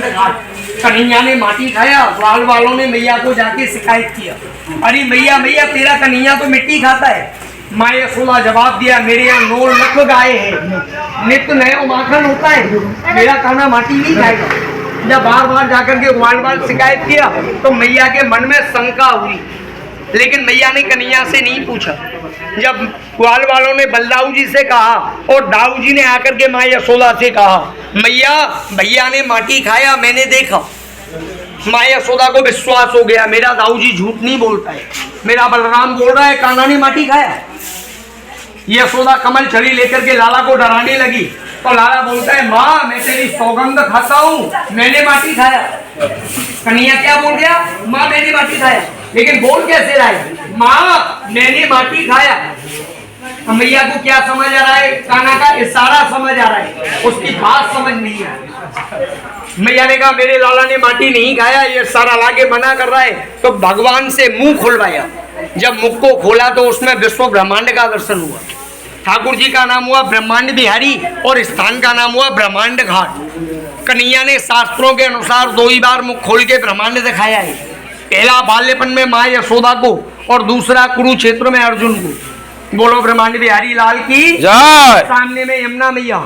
ब्रह्मांड घाट। कन्हैया ने माटी खाया, ग्वाल वालों ने मैया को जाके शिकायत किया, अरे मैया मैया तेरा कन्हैया तो मिट्टी खाता है। माँ यशोदा जवाब दिया, मेरे यहाँ 9 लाख गाय है, नित्य नया माखन होता है, मेरा काना माटी नहीं खाएगा। जब बार बार जाकर के ग्वाल वाल शिकायत किया तो मैया के मन में शंका हुई, लेकिन मैया ने कन्हैया से नहीं पूछा। जब ग्वाल वालों ने बलदाऊ जी से कहा और दाऊ जी ने आकर के माँ यशोदा से कहा, मैया भैया ने माटी खाया, मैंने देखा। माँ यशोदा को विश्वास हो गया, मेरा दाऊ जी झूठ नहीं बोलता है, मेरा बलराम बोल रहा है कान्हा ने माटी खाया। यशोदा कमल छड़ी लेकर के लाला को डराने लगी तो लाला बोलता है, माँ मैं तेरी सौगंध खाता हूँ, मैंने माटी खाया। कन्हैया क्या बोल गया, माँ मैंने माटी खाया, लेकिन बोल कैसे रहा है, माँ मैंने माटी खाया। मैया को क्या समझ आ रहा है, कान्हा का इशारा समझ आ रहा है, उसकी बात समझ नहीं आ रही। मैया ने कहा मेरे लाला ने माटी नहीं खाया, ये सारा लागे मना कर रहा है। तो भगवान से मुंह खुलवाया, जब मुख को खोला तो उसमें विश्व ब्रह्मांड का दर्शन हुआ। ठाकुर जी का नाम हुआ ब्रह्मांड बिहारी और स्थान का नाम हुआ ब्रह्मांड घाट। कन्हैया ने शास्त्रों के अनुसार 2 ही बार मुख खोल के ब्रह्मांड दिखाया है, पहला बाल्यपन में माँ यशोदा को और दूसरा कुरुक्षेत्र में अर्जुन को। बोलो ब्रह्मांड बिहारी लाल की जय। सामने में यमुना मैया,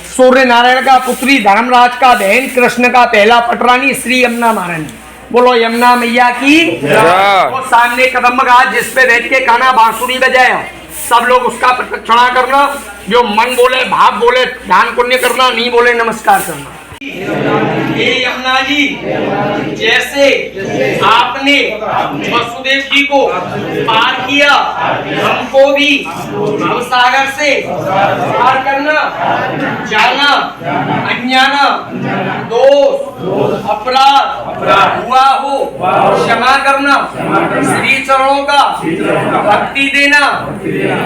सूर्य नारायण का पुत्री, धर्मराज का बहन, कृष्ण का पहला पटरानी श्री यमुना महारानी। बोलो यमुना मैया की जय। और सामने कदम घाट जिस पे बैठ के कान्हा बांसुरी बजाया, सब लोग उसका प्रदक्षिणा करना, जो मन बोले भाव बोले ध्यान पुण्य करना, नहीं बोले नमस्कार करना। हे यमुना जी, जैसे आपने वसुदेव जी को पार किया, हमको भी भवसागर से पार करना। जाना अज्ञाना दोष अपराध हुआ हो क्षमा करना, श्री चरणों का भक्ति देना,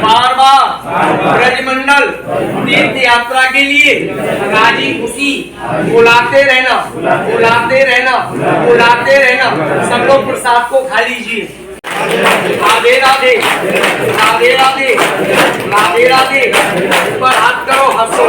बार बार ब्रजमंडल तीर्थ यात्रा के लिए राजी खुशी बुलाते रहना, बुलाते रहना, बुलाते रहना। सब लोग प्रसाद को खा लीजिए। राधे राधे, राधे राधे, राधे राधे। ऊपर हाथ करो, हंसो।